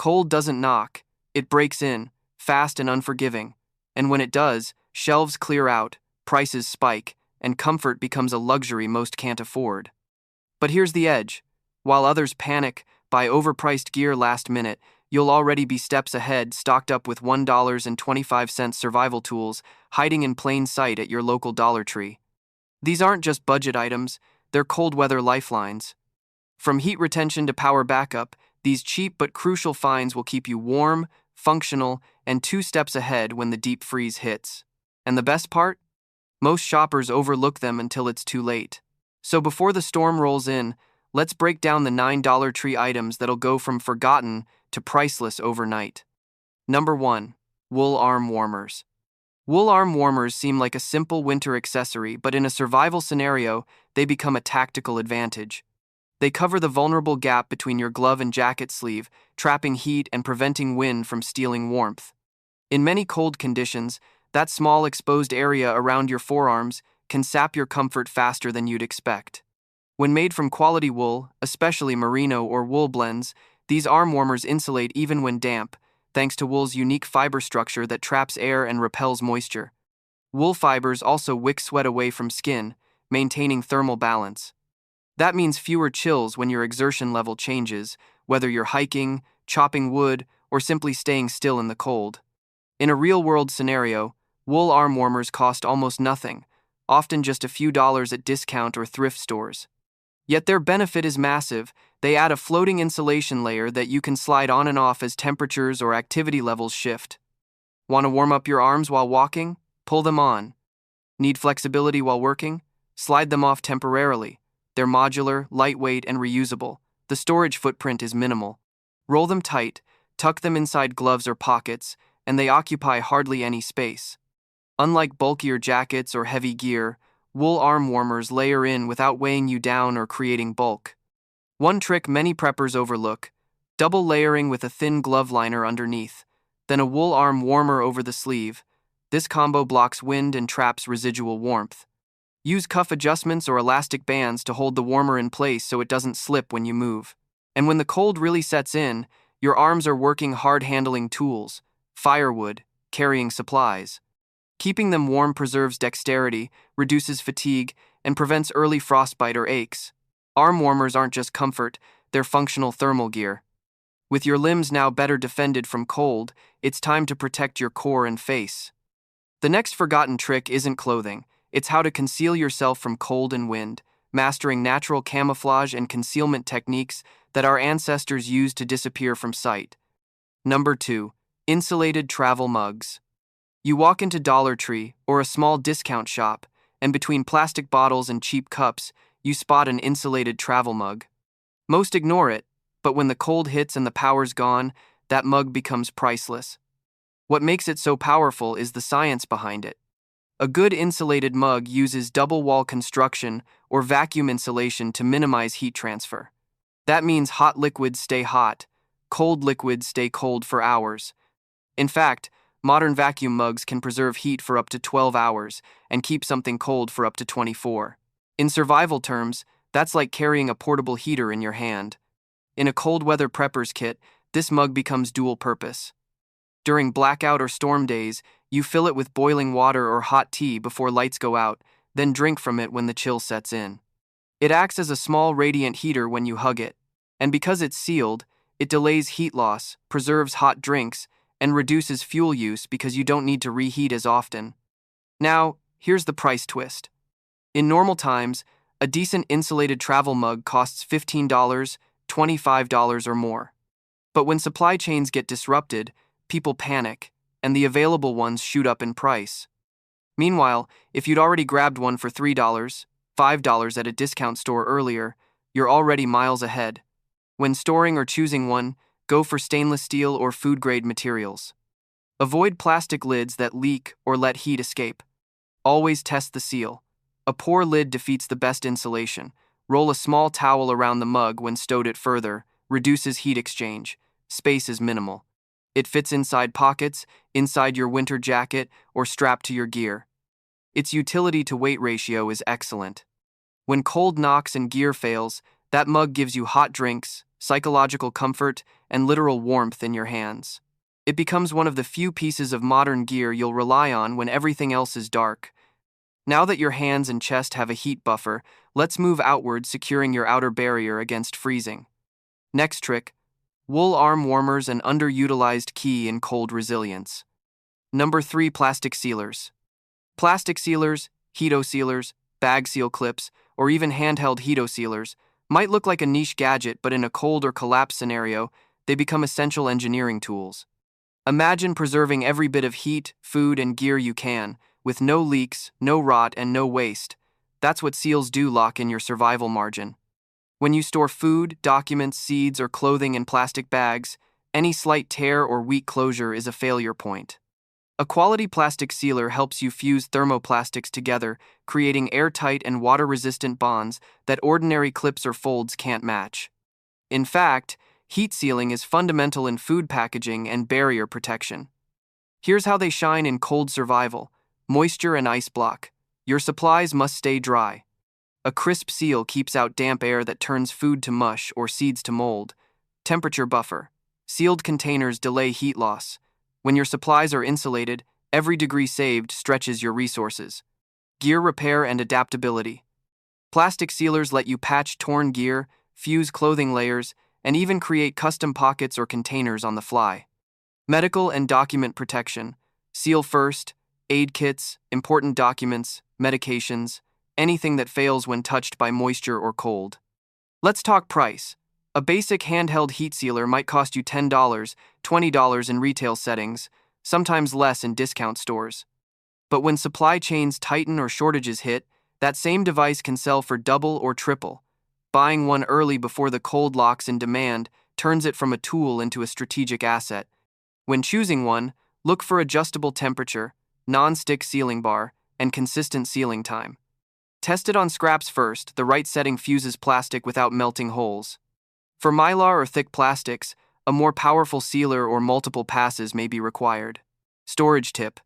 Cold doesn't knock, it breaks in, fast and unforgiving. And when it does, shelves clear out, prices spike, and comfort becomes a luxury most can't afford. But here's the edge. While others panic, buy overpriced gear last minute, you'll already be steps ahead, stocked up with $1.25 survival tools, hiding in plain sight at your local Dollar Tree. These aren't just budget items, they're cold weather lifelines. From heat retention to power backup, these cheap but crucial finds will keep you warm, functional, and 2 steps ahead when the deep freeze hits. And the best part? Most shoppers overlook them until it's too late. So before the storm rolls in, let's break down the $9 tree items that'll go from forgotten to priceless overnight. Number 1. Wool arm warmers. Wool arm warmers seem like a simple winter accessory, but in a survival scenario, they become a tactical advantage. They cover the vulnerable gap between your glove and jacket sleeve, trapping heat and preventing wind from stealing warmth. In many cold conditions, that small exposed area around your forearms can sap your comfort faster than you'd expect. When made from quality wool, especially merino or wool blends, these arm warmers insulate even when damp, thanks to wool's unique fiber structure that traps air and repels moisture. Wool fibers also wick sweat away from skin, maintaining thermal balance. That means fewer chills when your exertion level changes, whether you're hiking, chopping wood, or simply staying still in the cold. In a real-world scenario, wool arm warmers cost almost nothing, often just a few dollars at discount or thrift stores. Yet their benefit is massive. They add a floating insulation layer that you can slide on and off as temperatures or activity levels shift. Want to warm up your arms while walking? Pull them on. Need flexibility while working? Slide them off temporarily. They're modular, lightweight, and reusable. The storage footprint is minimal. Roll them tight, tuck them inside gloves or pockets, and they occupy hardly any space. Unlike bulkier jackets or heavy gear, wool arm warmers layer in without weighing you down or creating bulk. One trick many preppers overlook: double layering with a thin glove liner underneath, then a wool arm warmer over the sleeve. This combo blocks wind and traps residual warmth. Use cuff adjustments or elastic bands to hold the warmer in place so it doesn't slip when you move. And when the cold really sets in, your arms are working hard-handling tools, firewood, carrying supplies. Keeping them warm preserves dexterity, reduces fatigue, and prevents early frostbite or aches. Arm warmers aren't just comfort, they're functional thermal gear. With your limbs now better defended from cold, it's time to protect your core and face. The next forgotten trick isn't clothing. It's how to conceal yourself from cold and wind, mastering natural camouflage and concealment techniques that our ancestors used to disappear from sight. Number 2. Insulated travel mugs. You walk into Dollar Tree or a small discount shop, and between plastic bottles and cheap cups, you spot an insulated travel mug. Most ignore it, but when the cold hits and the power's gone, that mug becomes priceless. What makes it so powerful is the science behind it. A good insulated mug uses double wall construction or vacuum insulation to minimize heat transfer. That means hot liquids stay hot, cold liquids stay cold for hours. In fact, modern vacuum mugs can preserve heat for up to 12 hours and keep something cold for up to 24. In survival terms, that's like carrying a portable heater in your hand. In a cold weather prepper's kit, this mug becomes dual purpose. During blackout or storm days, you fill it with boiling water or hot tea before lights go out, then drink from it when the chill sets in. It acts as a small radiant heater when you hug it, and because it's sealed, it delays heat loss, preserves hot drinks, and reduces fuel use because you don't need to reheat as often. Now, here's the price twist. In normal times, a decent insulated travel mug costs $15, $25 or more. But when supply chains get disrupted, people panic, and the available ones shoot up in price. Meanwhile, if you'd already grabbed one for $3, $5 at a discount store earlier, you're already miles ahead. When storing or choosing one, go for stainless steel or food-grade materials. Avoid plastic lids that leak or let heat escape. Always test the seal. A poor lid defeats the best insulation. Roll a small towel around the mug when stowed it further, reduces heat exchange. Space is minimal. It fits inside pockets, inside your winter jacket, or strapped to your gear. Its utility-to-weight ratio is excellent. When cold knocks and gear fails, That mug gives you hot drinks, psychological comfort, and literal warmth in your hands. It becomes one of the few pieces of modern gear you'll rely on when everything else is dark. Now that your hands and chest have a heat buffer, let's move outward, securing your outer barrier against freezing. Next trick: wool arm warmers, an underutilized key in cold resilience. Number 3, plastic sealers. Plastic sealers, heato sealers, bag seal clips, or even handheld heato sealers might look like a niche gadget, but in a cold or collapse scenario, they become essential engineering tools. Imagine preserving every bit of heat, food, and gear you can, with no leaks, no rot, and no waste. That's what seals do: lock in your survival margin. When you store food, documents, seeds, or clothing in plastic bags, any slight tear or weak closure is a failure point. A quality plastic sealer helps you fuse thermoplastics together, creating airtight and water-resistant bonds that ordinary clips or folds can't match. In fact, heat sealing is fundamental in food packaging and barrier protection. Here's how they shine in cold survival: moisture and ice block. Your supplies must stay dry. A crisp seal keeps out damp air that turns food to mush or seeds to mold. Temperature buffer. Sealed containers delay heat loss. When your supplies are insulated, every degree saved stretches your resources. Gear repair and adaptability. Plastic sealers let you patch torn gear, fuse clothing layers, and even create custom pockets or containers on the fly. Medical and document protection. Seal first: aid kits, important documents, medications, anything that fails when touched by moisture or cold. Let's talk price. A basic handheld heat sealer might cost you $10, $20 in retail settings, sometimes less in discount stores. But when supply chains tighten or shortages hit, that same device can sell for double or triple. Buying one early before the cold locks in demand turns it from a tool into a strategic asset. When choosing one, look for adjustable temperature, non-stick sealing bar, and consistent sealing time. Test it on scraps first. The right setting fuses plastic without melting holes. For mylar or thick plastics, a more powerful sealer or multiple passes may be required. Storage tip: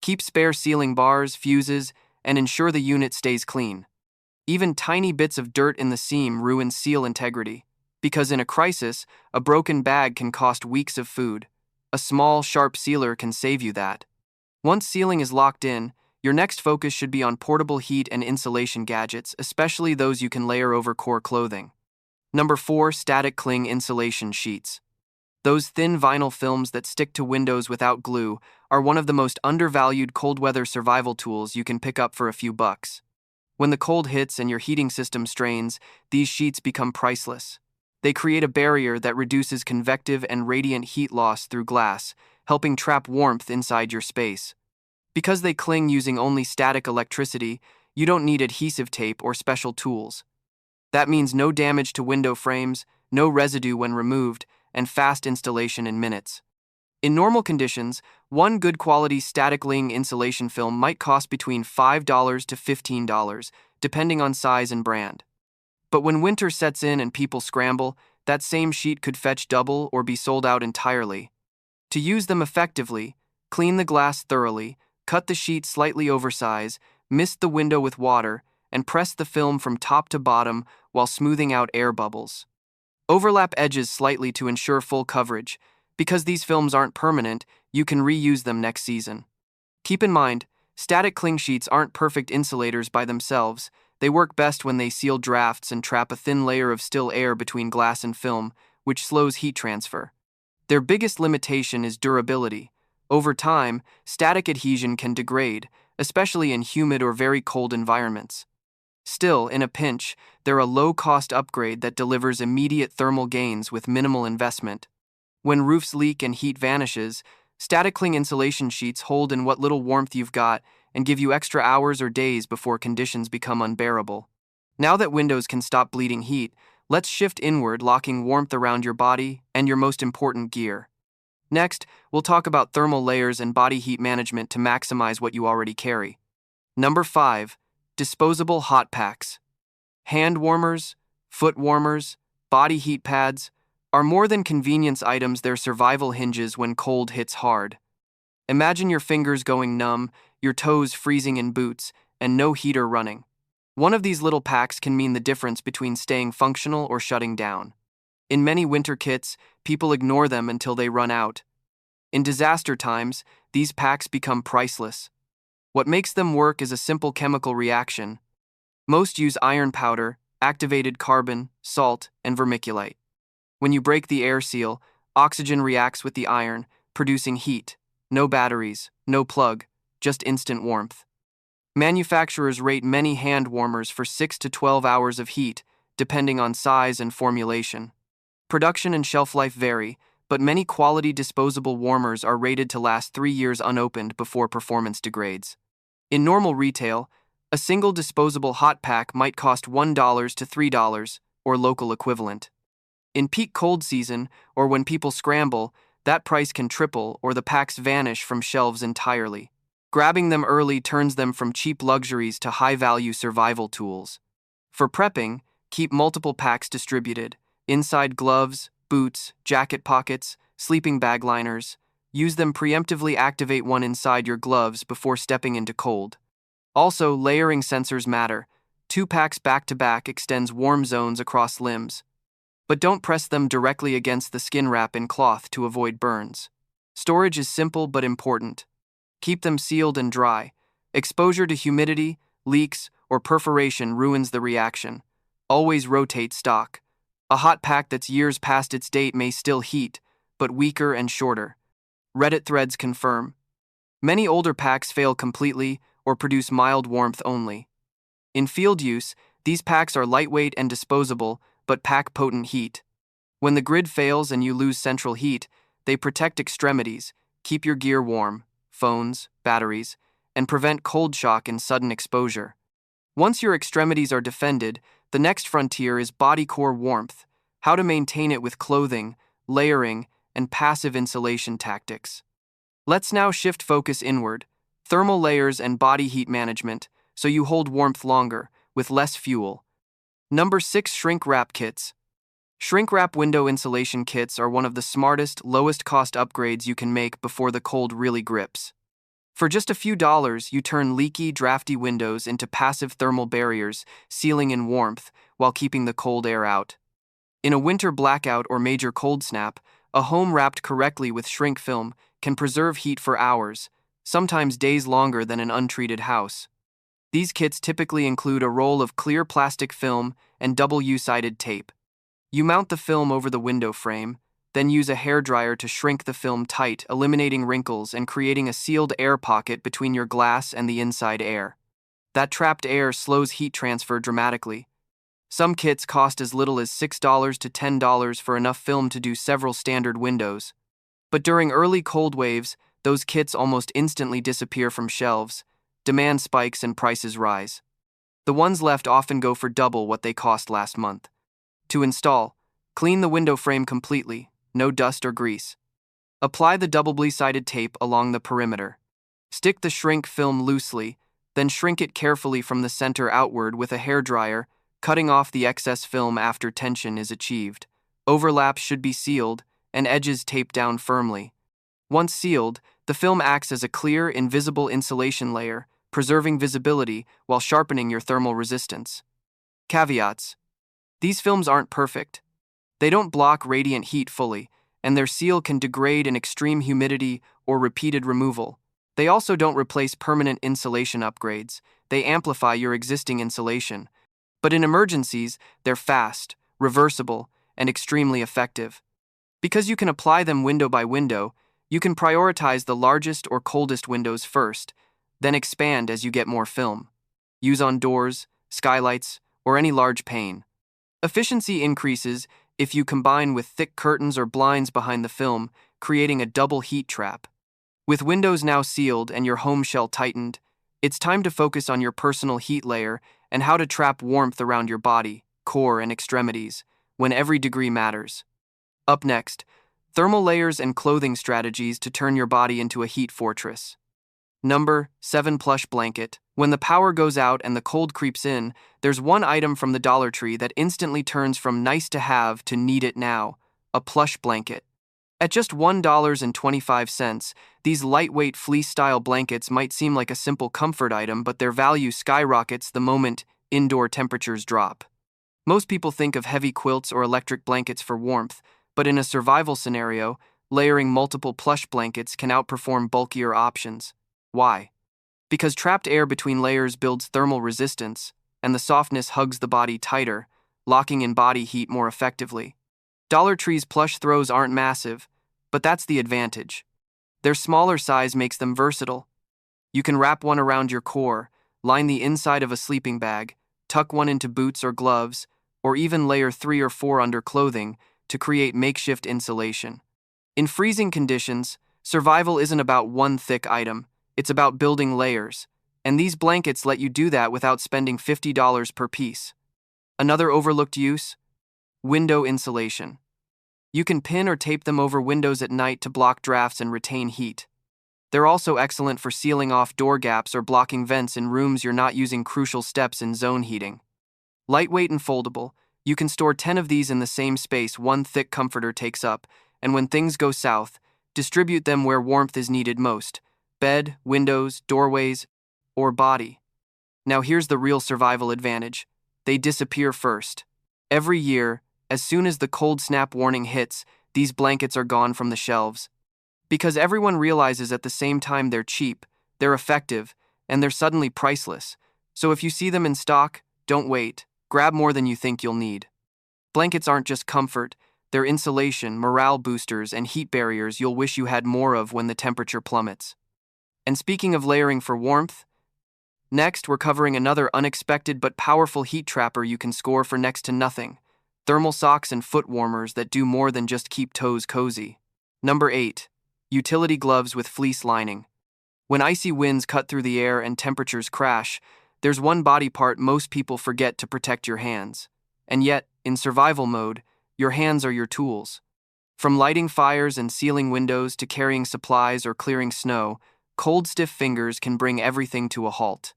keep spare sealing bars, fuses, and ensure the unit stays clean. Even tiny bits of dirt in the seam ruin seal integrity, because in a crisis, a broken bag can cost weeks of food. A small, sharp sealer can save you that. Once sealing is locked in, your next focus should be on portable heat and insulation gadgets, especially those you can layer over core clothing. Number 4, static cling insulation sheets. Those thin vinyl films that stick to windows without glue are one of the most undervalued cold weather survival tools you can pick up for a few bucks. When the cold hits and your heating system strains, these sheets become priceless. They create a barrier that reduces convective and radiant heat loss through glass, helping trap warmth inside your space. Because they cling using only static electricity, you don't need adhesive tape or special tools. That means no damage to window frames, no residue when removed, and fast installation in minutes. In normal conditions, one good quality static cling insulation film might cost between $5 to $15, depending on size and brand. But when winter sets in and people scramble, that same sheet could fetch double or be sold out entirely. To use them effectively, clean the glass thoroughly, cut the sheet slightly oversize, mist the window with water, and press the film from top to bottom while smoothing out air bubbles. Overlap edges slightly to ensure full coverage. Because these films aren't permanent, you can reuse them next season. Keep in mind, static cling sheets aren't perfect insulators by themselves. They work best when they seal drafts and trap a thin layer of still air between glass and film, which slows heat transfer. Their biggest limitation is durability. Over time, static adhesion can degrade, especially in humid or very cold environments. Still, in a pinch, they're a low-cost upgrade that delivers immediate thermal gains with minimal investment. When roofs leak and heat vanishes, static cling insulation sheets hold in what little warmth you've got and give you extra hours or days before conditions become unbearable. Now that windows can stop bleeding heat, let's shift inward, locking warmth around your body and your most important gear. Next, we'll talk about thermal layers and body heat management to maximize what you already carry. Number 5. Disposable hot packs. Hand warmers, foot warmers, body heat pads are more than convenience items, they're survival hinges when cold hits hard. Imagine your fingers going numb, your toes freezing in boots, and no heater running. One of these little packs can mean the difference between staying functional or shutting down. In many winter kits, people ignore them until they run out. In disaster times, these packs become priceless. What makes them work is a simple chemical reaction. Most use iron powder, activated carbon, salt, and vermiculite. When you break the air seal, oxygen reacts with the iron, producing heat. No batteries, no plug, just instant warmth. Manufacturers rate many hand warmers for 6 to 12 hours of heat, depending on size and formulation. Production and shelf life vary, but many quality disposable warmers are rated to last 3 years unopened before performance degrades. In normal retail, a single disposable hot pack might cost $1 to $3, or local equivalent. In peak cold season, or when people scramble, that price can triple or the packs vanish from shelves entirely. Grabbing them early turns them from cheap luxuries to high-value survival tools. For prepping, keep multiple packs distributed: inside gloves, boots, jacket pockets, sleeping bag liners. Use them preemptively. Activate one inside your gloves before stepping into cold. Also, layering sensors matter. 2 packs back-to-back extends warm zones across limbs. But don't press them directly against the skin wrap in cloth to avoid burns. Storage is simple but important. Keep them sealed and dry. Exposure to humidity, leaks, or perforation ruins the reaction. Always rotate stock. A hot pack that's years past its date may still heat, but weaker and shorter. Reddit threads confirm. Many older packs fail completely or produce mild warmth only. In field use, these packs are lightweight and disposable, but pack potent heat. When the grid fails and you lose central heat, they protect extremities, keep your gear warm, phones, batteries, and prevent cold shock and sudden exposure. Once your extremities are defended, the next frontier is body core warmth, how to maintain it with clothing, layering, and passive insulation tactics. Let's now shift focus inward: thermal layers and body heat management, so you hold warmth longer, with less fuel. Number 6. Shrink wrap kits. Shrink wrap window insulation kits are one of the smartest, lowest cost upgrades you can make before the cold really grips. For just a few dollars, you turn leaky, drafty windows into passive thermal barriers, sealing in warmth while keeping the cold air out. In a winter blackout or major cold snap, a home wrapped correctly with shrink film can preserve heat for hours, sometimes days longer than an untreated house. These kits typically include a roll of clear plastic film and double-U-sided tape. You mount the film over the window frame, then use a hairdryer to shrink the film tight, eliminating wrinkles and creating a sealed air pocket between your glass and the inside air. That trapped air slows heat transfer dramatically. Some kits cost as little as $6 to $10 for enough film to do several standard windows. But during early cold waves, those kits almost instantly disappear from shelves. Demand spikes and prices rise. The ones left often go for double what they cost last month. To install, clean the window frame completely, no dust or grease. Apply the double-sided tape along the perimeter. Stick the shrink film loosely, then shrink it carefully from the center outward with a hairdryer, cutting off the excess film after tension is achieved. Overlaps should be sealed, and edges taped down firmly. Once sealed, the film acts as a clear, invisible insulation layer, preserving visibility while sharpening your thermal resistance. Caveats: these films aren't perfect. They don't block radiant heat fully, and their seal can degrade in extreme humidity or repeated removal. They also don't replace permanent insulation upgrades. They amplify your existing insulation. But in emergencies, they're fast, reversible, and extremely effective. Because you can apply them window by window, you can prioritize the largest or coldest windows first, then expand as you get more film. Use on doors, skylights, or any large pane. Efficiency increases if you combine with thick curtains or blinds behind the film, creating a double heat trap. With windows now sealed and your home shell tightened, it's time to focus on your personal heat layer and how to trap warmth around your body, core, and extremities, when every degree matters. Up next, thermal layers and clothing strategies to turn your body into a heat fortress. Number 7. Plush blanket. When the power goes out and the cold creeps in, there's one item from the Dollar Tree that instantly turns from nice to have to need it now: a plush blanket. At just $1.25, these lightweight fleece-style blankets might seem like a simple comfort item, but their value skyrockets the moment indoor temperatures drop. Most people think of heavy quilts or electric blankets for warmth, but in a survival scenario, layering multiple plush blankets can outperform bulkier options. Why? Because trapped air between layers builds thermal resistance, and the softness hugs the body tighter, locking in body heat more effectively. Dollar Tree's plush throws aren't massive, but that's the advantage. Their smaller size makes them versatile. You can wrap one around your core, line the inside of a sleeping bag, tuck one into boots or gloves, or even layer 3 or 4 under clothing to create makeshift insulation. In freezing conditions, survival isn't about one thick item, it's about building layers, and these blankets let you do that without spending $50 per piece. Another overlooked use? Window insulation. You can pin or tape them over windows at night to block drafts and retain heat. They're also excellent for sealing off door gaps or blocking vents in rooms you're not using crucial steps in zone heating. Lightweight and foldable, you can store 10 of these in the same space one thick comforter takes up, and when things go south, distribute them where warmth is needed most: bed, windows, doorways, or body. Now here's the real survival advantage. They disappear first. Every year, as soon as the cold snap warning hits, these blankets are gone from the shelves. Because everyone realizes at the same time they're cheap, they're effective, and they're suddenly priceless. So if you see them in stock, don't wait. Grab more than you think you'll need. Blankets aren't just comfort, they're insulation, morale boosters, and heat barriers you'll wish you had more of when the temperature plummets. And speaking of layering for warmth, next we're covering another unexpected but powerful heat trapper you can score for next to nothing: thermal socks and foot warmers that do more than just keep toes cozy. Number 8. Utility gloves with fleece lining. When icy winds cut through the air and temperatures crash, there's one body part most people forget to protect your hands. And yet, in survival mode, your hands are your tools. From lighting fires and sealing windows to carrying supplies or clearing snow, cold, stiff fingers can bring everything to a halt.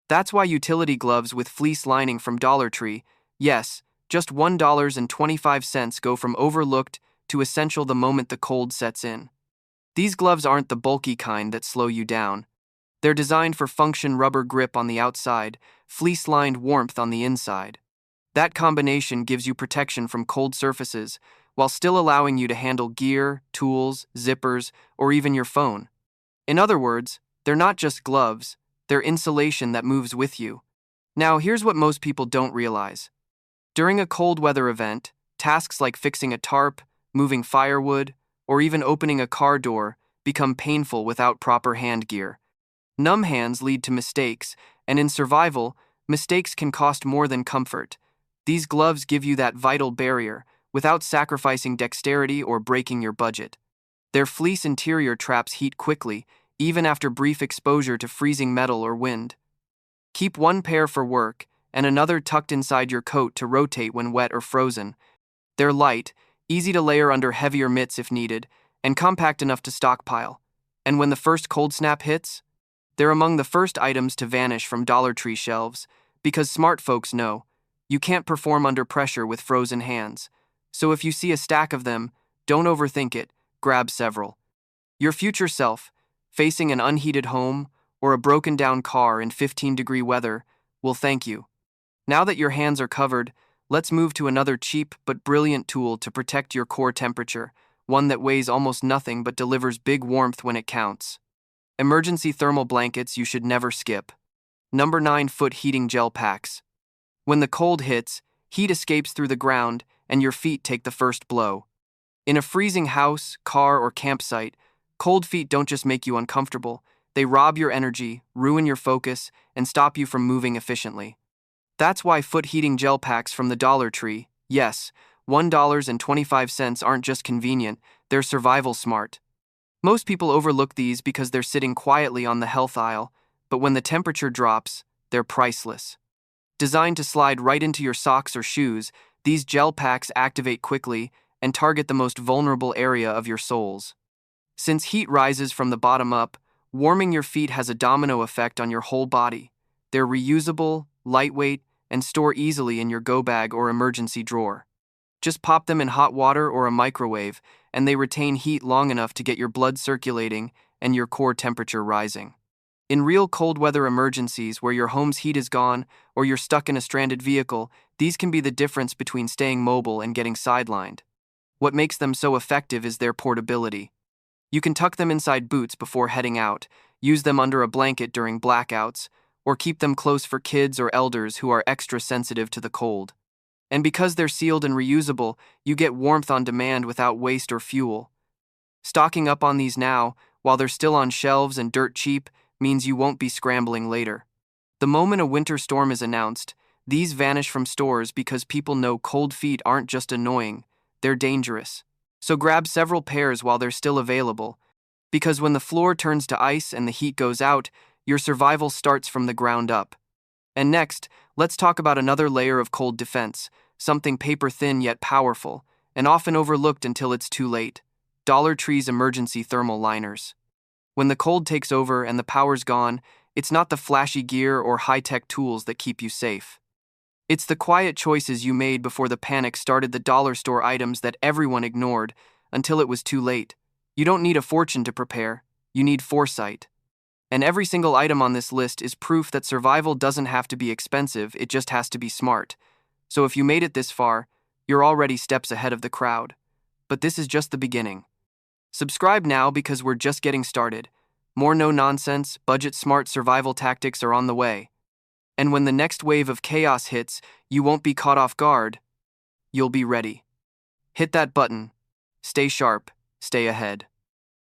That's why utility gloves with fleece lining from Dollar Tree, yes, just $1.25, go from overlooked to essential the moment the cold sets in. These gloves aren't the bulky kind that slow you down. They're designed for function: rubber grip on the outside, fleece-lined warmth on the inside. That combination gives you protection from cold surfaces while still allowing you to handle gear, tools, zippers, or even your phone. In other words, they're not just gloves, they're insulation that moves with you. Now, here's what most people don't realize. During a cold weather event, tasks like fixing a tarp, moving firewood, or even opening a car door become painful without proper hand gear. Numb hands lead to mistakes, and in survival, mistakes can cost more than comfort. These gloves give you that vital barrier without sacrificing dexterity or breaking your budget. Their fleece interior traps heat quickly, even after brief exposure to freezing metal or wind. Keep one pair for work and another tucked inside your coat to rotate when wet or frozen. They're light, easy to layer under heavier mitts if needed, and compact enough to stockpile. And when the first cold snap hits, they're among the first items to vanish from Dollar Tree shelves, because smart folks know you can't perform under pressure with frozen hands. So if you see a stack of them, don't overthink it, grab several. Your future self, facing an unheated home or a broken down car in 15-degree weather, will thank you. Now that your hands are covered, let's move to another cheap but brilliant tool to protect your core temperature, one that weighs almost nothing but delivers big warmth when it counts. Emergency thermal blankets you should never skip. Number 9. Foot heating gel packs. When the cold hits, heat escapes through the ground and your feet take the first blow. In a freezing house, car, or campsite, cold feet don't just make you uncomfortable, they rob your energy, ruin your focus, and stop you from moving efficiently. That's why foot heating gel packs from the Dollar Tree, yes, $1.25, aren't just convenient, they're survival smart. Most people overlook these because they're sitting quietly on the health aisle, but when the temperature drops, they're priceless. Designed to slide right into your socks or shoes, these gel packs activate quickly and target the most vulnerable area of your soles. Since heat rises from the bottom up, warming your feet has a domino effect on your whole body. They're reusable, lightweight, and store easily in your go bag or emergency drawer. Just pop them in hot water or a microwave, and they retain heat long enough to get your blood circulating and your core temperature rising. In real cold weather emergencies where your home's heat is gone or you're stuck in a stranded vehicle, these can be the difference between staying mobile and getting sidelined. What makes them so effective is their portability. You can tuck them inside boots before heading out, use them under a blanket during blackouts, or keep them close for kids or elders who are extra sensitive to the cold. And because they're sealed and reusable, you get warmth on demand without waste or fuel. Stocking up on these now, while they're still on shelves and dirt cheap, means you won't be scrambling later. The moment a winter storm is announced, these vanish from stores because people know cold feet aren't just annoying, they're dangerous. So grab several pairs while they're still available, because when the floor turns to ice and the heat goes out, your survival starts from the ground up. And next, let's talk about another layer of cold defense, something paper-thin yet powerful, and often overlooked until it's too late: Dollar Tree's emergency thermal liners. When the cold takes over and the power's gone, it's not the flashy gear or high-tech tools that keep you safe. It's the quiet choices you made before the panic started, the dollar store items that everyone ignored until it was too late. You don't need a fortune to prepare, you need foresight. And every single item on this list is proof that survival doesn't have to be expensive, it just has to be smart. So if you made it this far, you're already steps ahead of the crowd. But this is just the beginning. Subscribe now because we're just getting started. More no-nonsense, budget-smart survival tactics are on the way. And when the next wave of chaos hits, you won't be caught off guard. You'll be ready. Hit that button. Stay sharp, stay ahead.